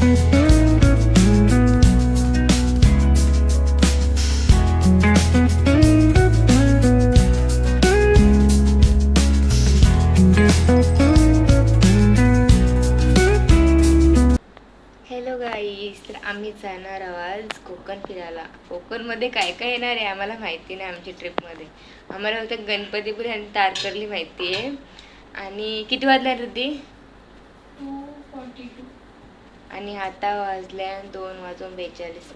Hello गाईस, तर आम्ही जाणार आहोत कोकण फिरायला. कोकणमध्ये काय काय येणार आहे आम्हाला माहिती नाही. आमच्या ट्रिपमध्ये आम्हाला फक्त गणपतीपुळे आणि तारकर्ली माहिती आहे. आणि किती वाजल्या ऋद्धी? 2:42. आणि आता वाजल्या 2:42.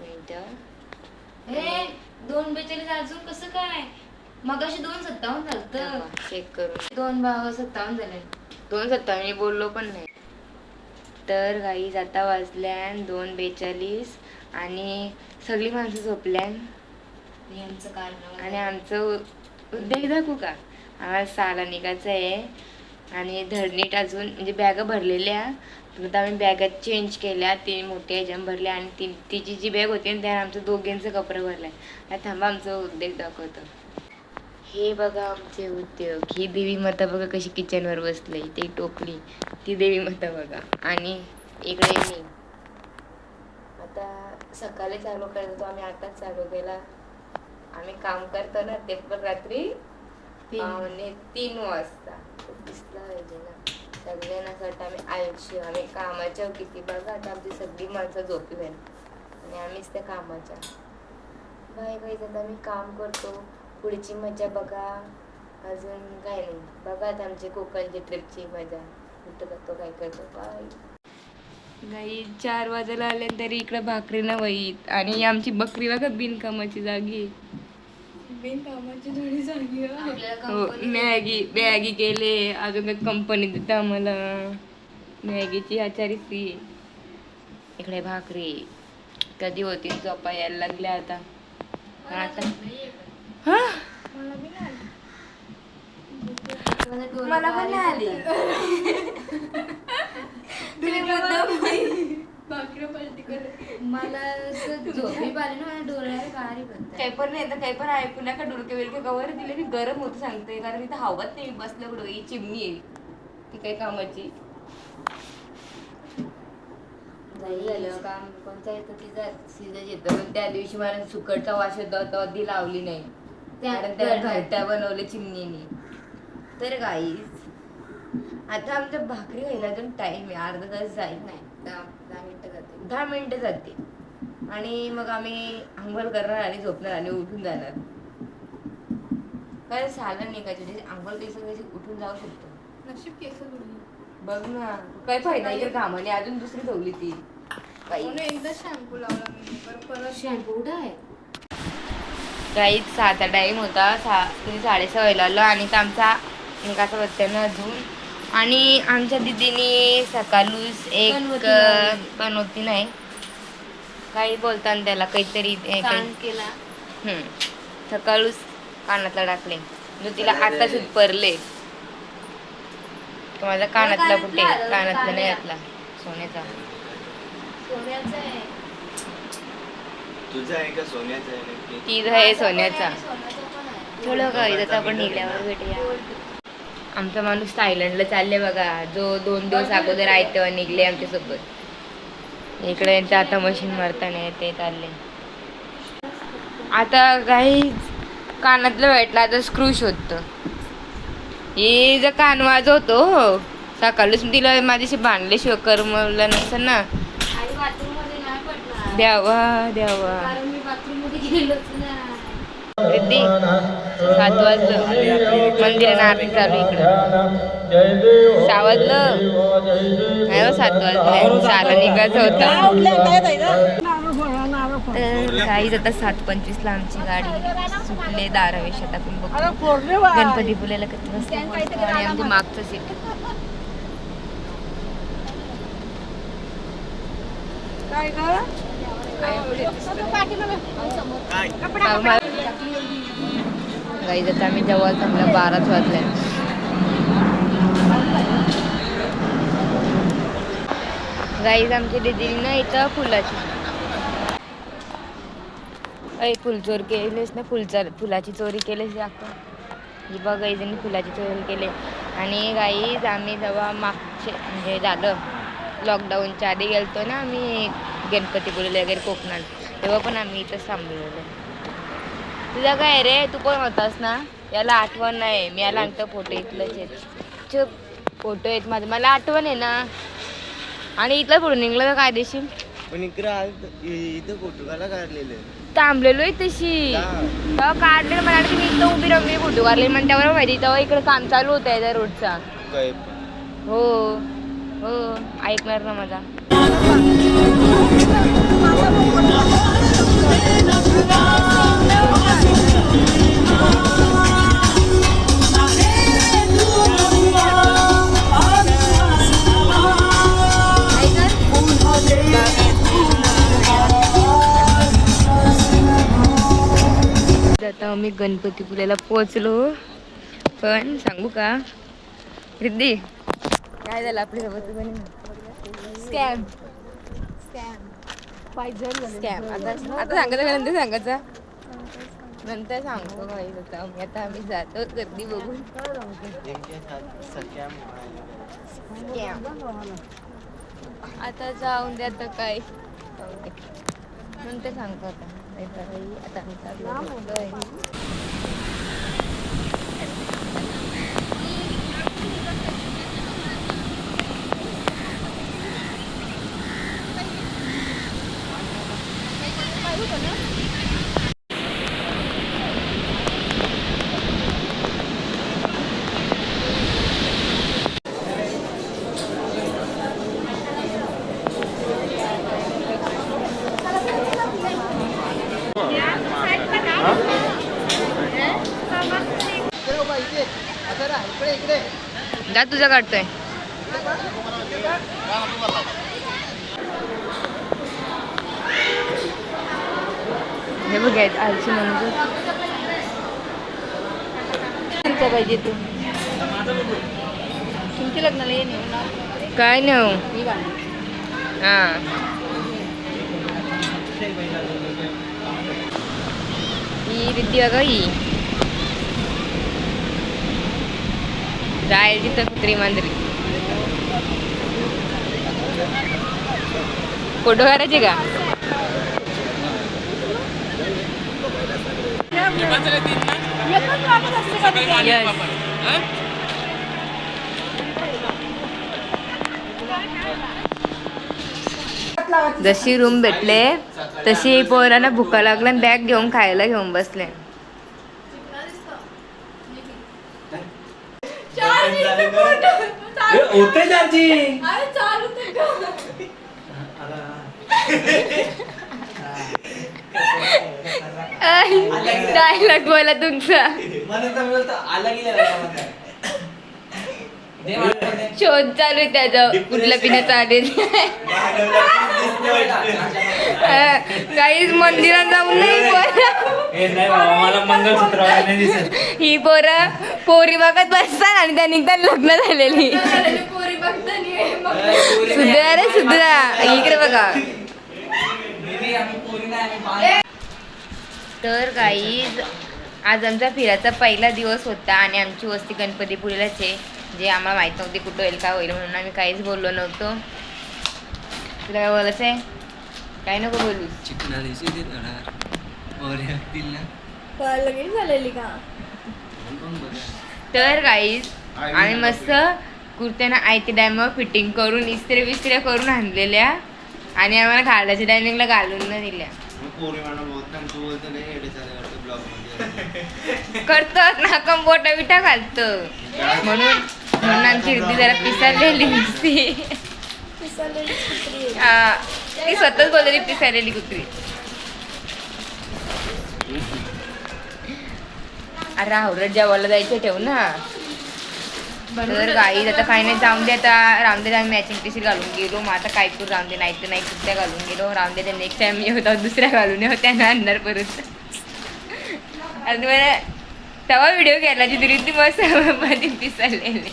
2:42 अजून कसं काय? मगाशी 2:57 झालं. चेक करून 2:57 झाले. 2:57 मी बोललो पण नाही. तर गाईज आता वाजल्या 2:42 आणि सगळी माणसं झोपल्यान. यांचं कारण आणि आमचं उद्योग दाखवू का? आम्हाला 6ला निघायचं आहे. आणि धडनीट अजून म्हणजे बॅगा भरलेल्या. तर आम्ही बॅगा चेंज केल्या, 3 मोठ्या ह्याच्यात भरल्या आणि तिची जी बॅग होती ना त्यात आमचं दोघींचं कपडे भरले. आता थांबा आमचं उद्योग दाखवतो. हे बघा आमचे उद्योग. ही देवी माता बघा कशी किचनवर बसली. ती टोपली ती देवी माता बघा. आणि इकडे मी आता सकाळी चालू करत होतो आम्ही, आताच चालू केला. आम्ही काम करतो ना ते पण रात्री 3 वाजता दिसला पाहिजे ना सगळ्यांना. असं वाटतं आम्ही आयुष्य आम्ही कामाच्या किती बघा. आता आमची सगळी माणसं झोपली आणि आम्हीच त्या कामाच्या. Bye bye. आता आम्ही काम करतो. पुढची मजा बघा. अजून काय नाही बघा. आता आमची कोकणची ट्रिपची मजा कुठं करतो काय करतो. बाय. नाही 4 वाजायला आले तरी इकडं भाकरी न वहीत. आणि आमची बकरी बघा बिनकामाची जागी. बिनकामाची थोडी जागी मॅगी केले. अजून काही कंपनी देतं आम्हाला मॅगीची आचारी ती. इकडे भाकरी कधी होती झोपा यायला लागल्या आता. हा मला पण नाही आली. मला झोपी पाहिली ना, माझ्या डोळ्याला बारीक होतं. काही पण नाही तर काही पण ऐकू नका. डुडके बिडके कवर दिले. मी गरम होत सांगते कारण इथं हवत नाही. मी बसल्या कुठं ही चिमणी आहे ती काही कामाची. झालं काम कोणतं येतं तिचा सीजन येतं. पण त्या दिवशी मला सुकटचा वास येतो तो आधी लावली नाही कारण त्या घरट्या बनवले चिमणीने. तर गाईज आता आमच्या भाकरी व्हायला अजून टाइम आहे. अर्धा तास जाईल. नाही 10 मिनिटं जाते. 10 मिनिटं जाते. आणि मग आम्ही अंघोळ करणार आणि झोपणार आणि उठून जाणार. काय झालं नाही का तुझे अंघोळ केस उठून जाऊ शकतो. नशीब केस बघ ना काय फायदा इकडे कामाने. अजून दुसरी ठेवली ती एकदा शॅम्पू लावला मी परत शॅम्पू कुठं आहे. काही 6चा टाइम होता. 6:30 व्हायला आलो आणि आमचा निघाचा बच्चानं अजून. आणि आमच्या दीदीने सकाळूच एक बनवती नाही काही बोलताना त्याला काहीतरी केला. सकाळूच कानातला टाकले. तिला आताच उत्परले. माझा कानातला कुठे? कानातला नाही घातला सोन्याचा. सोन्याचा आहे. तुझा आहे का सोन्याचा आहे? तीच आहे सोन्याचा. थोडं काही आता आपण निघल्यावर भेटूया. आमचा माणूस थायलंडला चालले बघा. जो 2 दिवस अगोदर आहे तेव्हा निघले आमच्यासोबत. इकडे यांचं आता मशीन मारताना ते चालले. आता काही कानातलं भेटला आता स्क्रू शोधतं. हे जर कान वाजवतो सकाळीच तिला माझ्याशी बांधल्याशिवाय करमलं नसतं ना. द्यावा द्यावा. रिद्धी 7 वाजलं. मंदिरात आरती चालू इकडं. 6 वाजलं नाही हो 7 वाजले. 6ला निघायचं होतं. तर काहीच आता 7:25ला आमची गाडी सुटले. धारावेशात आपण बघतो गणपती पुळ्याला किती वाजता. आणि आमच्या मागचं सीट गाईज आता आम्ही जेव्हा चांगला 12च वाजल्या. गाईज आमची दीदीने ना इथं फुलाची फुल चोरी केलीस ना. फुलाची चोरी केलीस दाखव. ही बघ गाईजांनी फुलाची चोरी केली. आणि गाईज आम्ही जेव्हा मागचे म्हणजे झालं लॉकडाऊनच्या आधी गेलतो ना आम्ही गणपतीपुळेला वगैरे कोकणात, तेव्हा पण आम्ही इथं थांबलेलो. तुझा काय रे, तू पण होतास ना? याला आठवण नाही, मी याला आणतो फोटो इथलंच आहेत. चुप, फोटो आहेत माझं, मला आठवण आहे ना. आणि इथलं फोटो निघलं तर काय देशील? पण इथं फोटो काढला काढलेलं थांबलेलोय तशी तेव्हा काढलेलं. मला वाटतं मी इथं उभी राहून मी फोटो काढले, पण त्यावर माहिती तेव्हा इकडे काम चालू होतं या रोडचा. काय हो हो, ऐकणार ना माझा. आता आम्ही गणपतीपुळ्याला पोहोचलो, पण सांगू का रिद्धी काय झालं आपल्यासोबत? Scam scam. आता सांगायचं का नंतर सांगायचं? नंतर सांगतो काही होता. आता आम्ही जातो गर्दी बघून. आता जाऊन द्या तर काय, नंतर सांगतो. आता आम्ही चाललो. जा तुझा काढतोय. हे बघ आलची म्हणजे पाहिजे तू तुमच्या लग्नाला ये काय नाही. हा ही रिद्धी बघा, ही जाय तिथं कुत्री मांजरी. फोटो काढायचे का? जशी रूम भेटले तशी पोरांना भुका लागल्या, बॅग घेऊन खायला घेऊन बसले. डायलॉग बोला तुमचा. शोध चालू आहे त्याचा, कुठल्या पिण्याचा आदेश. काहीच मंदिरात जाऊन नाही ही पोरं पोरी बघत बसतात आणि त्या निघताना लग्न झालेली. सुधरा रे सुधरा, इकडे बघा. तर गाईज आज आमचा फिरायचा पहिला दिवस होता आणि आमची वस्ती गणपतीपुळेलाच आहे. जे आम्हाला माहित नव्हती कुठं होईल काय होईल म्हणून आम्ही काहीच बोललो नव्हतो. तुला काय बोलायचं आहे? काय नको बोलू. तर गाईज आम्ही मस्त कुर्त्यानं आयती टायमावर फिटिंग करून इस्त्र्या बिस्त्र्या करून आणलेल्या आणि आम्हाला घालायच्या टायमिंगला घालून न दिल्या. करतात ना कंबोटा बिटा घालतो म्हणून आमची रिद्धी जरा पिसारलेली दिसते. ती स्वतःच बोलली पिसारलेली कुत्री. अरे आवरत जेवायला जायचं ठेव ना. तर गाई आता काही नाही, जाऊन दे आता. रामदे आम्ही मॅचिंग टी शर्ट घालून गेलो. मग आता काय करू, रामदे नाही तर नाही कुठल्या घालून गेलो. रामदे नेक्स्ट टाइम मी होता दुसऱ्या घालून होत्या ना आणणार परत. आणि मला तेव्हा व्हिडिओ केला जी रिद्धी मस्त मध्ये पिसारलेली.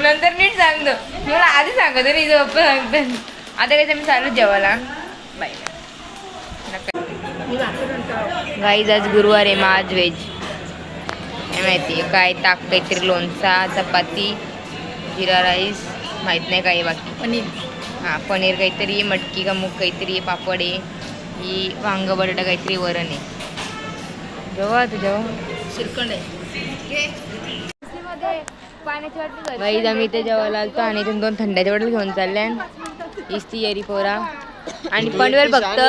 नंतर नीट सांगतो मला, आधी सांगतो नाही सांगतो. आता काय मी चालू जेवायला. बाय. गाईज आज गुरुवार आहे, मग आज व्हेज. काय माहिती काय ताक, काहीतरी लोणचा, चपाती जिरा राईस, माहीत नाही काय आहे बाकी. पनीर. हां पनीर काहीतरी, मटकी का मूग काहीतरी, पापड आहे, ही वांग बटाटा काहीतरी, वरण आहे. जेव्हा तू जेव्हा श्रीखंड आहे. वाईज आम्ही इथे जेवायला आलतो आणि इथून 2 थंड्याच्या बॉटल घेऊन चालल्या. इस्ती येरी पोरा आणि पनवेल फक्त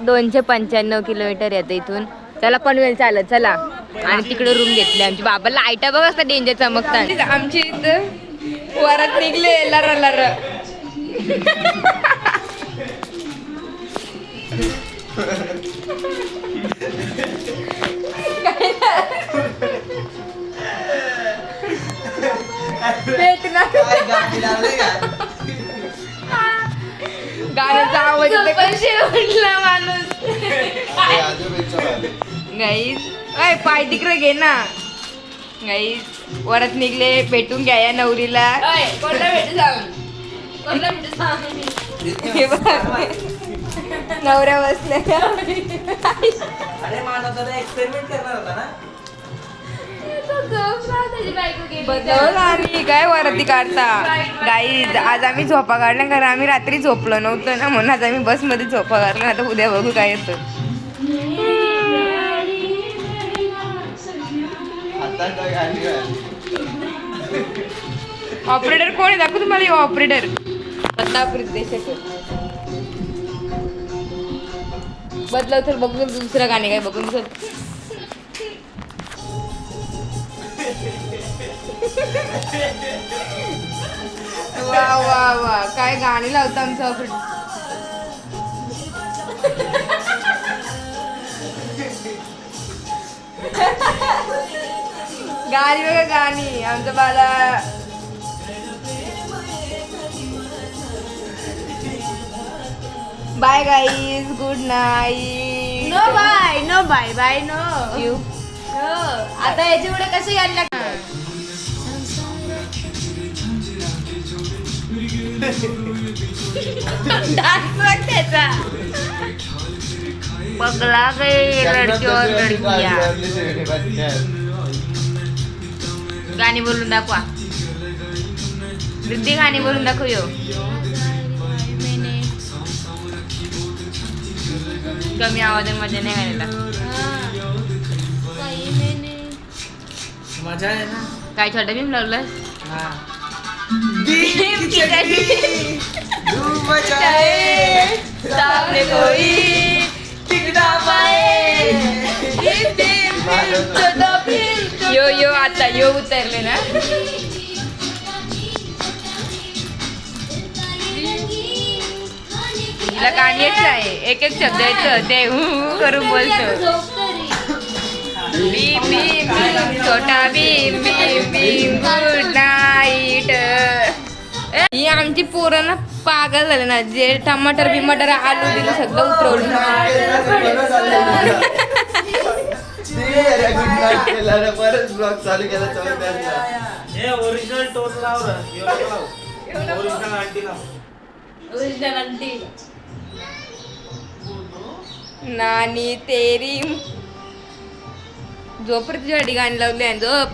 295 किलोमीटर येतं इथून. चला पनवेल चालत चला. आणि तिकडे रूम घेतली आमची. बाबाला लाईटा बघ असता डेंजर चमकतात. आमची इथं वरात निघले लर लर. गाण्याचा आवाज म्हटला माणूस. गाईज अय पाय तिकडे घे ना. गाईज वरात निघले, भेटून घ्या या नवरीला. हे बघ, नवऱ्या बसल्या. बदल आम्ही काय वरती काढता. गाईज आज आम्ही झोपा काढल्या कारण आम्ही रात्री झोपलो नव्हतं ना, म्हणून आज आम्ही बसमध्ये झोपा काढला. आता उद्या बघू काय येतं. ऑपरेटर कोण आहे दाखवू तुम्हाला. ऑपरेटर बदलापूर देशात बदलाव तर बघून दुसरं गाणे काय बघून चल. वा वा वा काय गाणी लावतं आमचं ऑपरेटर. गाणी बघा गाणी आमचं बाला. Bye guys, good night. No bye no bye bye no. You आता याच्या पुढे कसे यायला त्याचा पगला गई लड़की और लड़कियां. गाणी बोलून दाखवा. रिद्धी गाणी बोलून दाखव. यो कमी आवाजामध्ये नाही गाण्याला. मजा आहे ना. काय छोटा भीम लावलं. सामने कोई टिकना पाए. यो यो आता यो उतरले ना. तिला गाणी येत आहे. एक एक शब्द येतं ते करून बोलतो. भीम भीम भीम छोटा भीम भीम भीम गुड नाईट. ही आमची पोरं ना पागल झाले ना. जे टमाटर बिमाटर आलू दिलं सगळं उतरवलं. परत ब्लॉग चालू केला. ओरिजिनल टोन लाव ना. ओरिजिनल आंटी लाव. Original aunty. नानी तेरी झोप रे. तुझ्यासाठी गाणी लावली आहे झोप.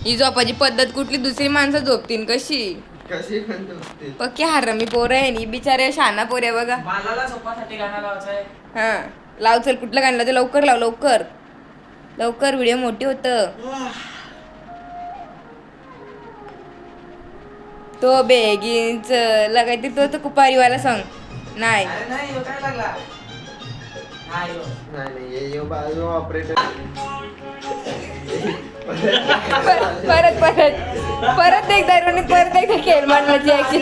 ही झोपाची पद्धत कुठली दुसरी माणसं झोपतीन कशी. कशी म्हणतो पक्की हरमी पोरं आहे नी बिचारे. शाना पोर आहे बघा. बालाला झोपासाठी गाणं लावायचं आहे. हा लाव चल. कुठलं गाणं लावते लवकर लाव. लवकर लवकर व्हिडिओ मोठी होत. तो बेगीनच लगायते तो कुपारीवाला सॉंग नाही. अरे नाही ह्यो काय लागला. नाही ह्यो. नाही ऑपरेटर. परत परत परत एकदा रोनी परत एकदा खेळ मांडण्याची ऍक्शन.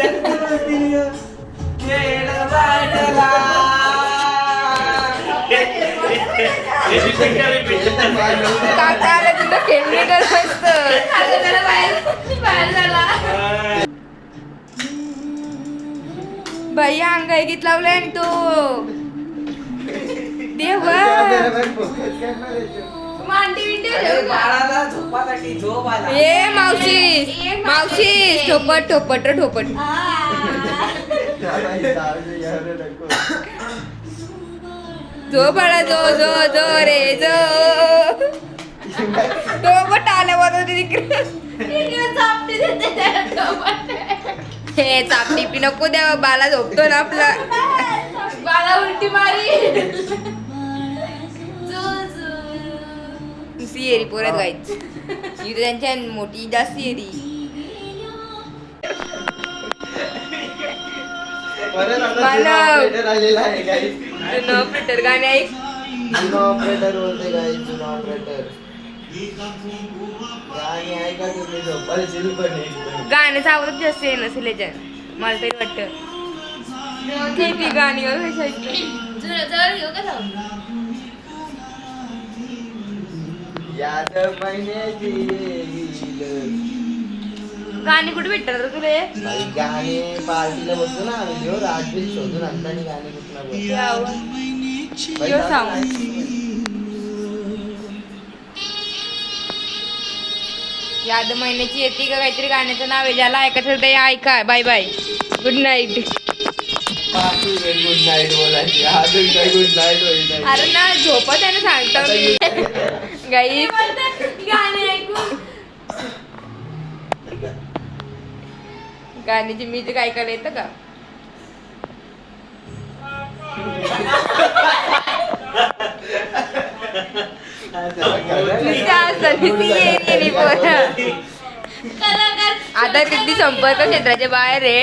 काका आला तुला खेळणे कर मस्त. बाई अंगाई गीत लावलाय आणि तो देवा. बाळाला झोपासाठी झोप आला. ए मावशी मावशी ठोपट ठोपट रे ठोपट. जो बाळा जो जो जो रे जो. तो पण टाळ्या वाजवते तिकडे. हे चापटी पी नको द्यावं, बाला झोपतो ना आपला. बाला उलटी मारी. नुसती एरी पोरत गायच इथे त्यांच्या मोठी जास्त एरी. परत आता मानव. जुना ऑपरेटर आलेला आहे गाईस. जुनं ऑपरेटर गाणे ऐक. जुना ऑपरेटर बोलते गाईस, जुना ऑपरेटर. गाणी ऐका तुम्ही झोपायची पण एकदम. गाण्याचा आवाज जास्त आहे नसेल याच्यात, मला तरी वाटतं. किती गाणी याद महिन्याची येईल. गाणी कुठे भेटतात रे तुले? बाई गाणे पार्टीला बसतो ना आम्ही, ह्यो राजबीर शोधून आणताना गाणी कुठला बोलतो. यो सांग. याद महिन्याची येते का काहीतरी गाण्याचं नाव आहे, ज्याला ऐकायचं ते ऐका. Bye bye, good night. Good night बोलायची, अजून काय गुड नाईट होईल. अरे ना झोपा त्याने सांगतो मी. गाई गाणे ऐकून गाण्याची मी ते ऐकायला येतं का? आता किती संपर्क क्षेत्राच्या बाहेर आहे.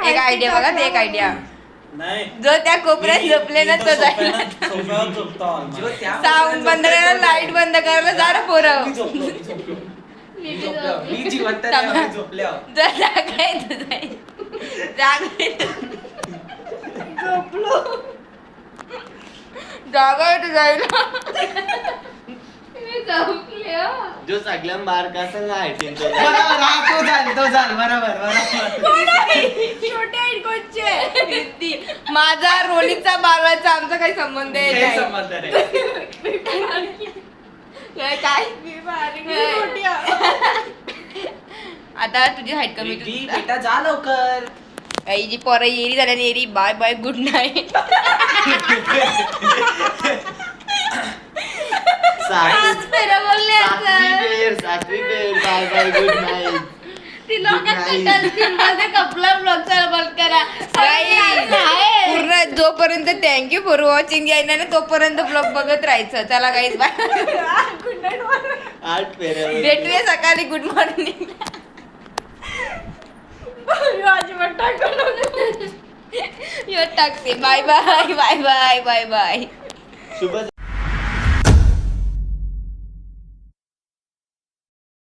एक आयडिया बघा, ते एक आयडिया. नाही जो त्या कोपऱ्यात झोपले ना तो जाईल. सोफ्यावर झोपतो आम्ही. जो त्या साऊंड बंद करायला, लाईट बंद करायला जा रे पोरं. मी झोपलो. मी जिवंत नाही, आम्ही झोपल्यावर. जा जागा आहे तू जाईल. जागा आहे तू. झोपलो. जागा आहे तू जाईल. जो सगळ्या मार्क असेल ना आयटीन बरोबर, हा, तो झाल बरोबर. छोटे आहेत कोणचे? किती? माझा रोनीचा बाळाचा आमचा काही संबंध आहे हे नाही. संबंध नाही. काय आता तुझी हाईट कमी बेटी, बेटा जा लवकर. काही जी पोरं येरी झाल्या येरी. Bye bye, good night. सातवी पेर बाय बाय गुड नाईट. पूर्ण जोपर्यंत थँक्यू फॉर वॉचिंग आहे ना तोपर्यंत ब्लॉग बघत राहायचं. चला काहीच बाय. 8 पेऱ्या भेटूया सकाळी. Good morning. टाकते. Bye bye bye bye bye bye. शुभ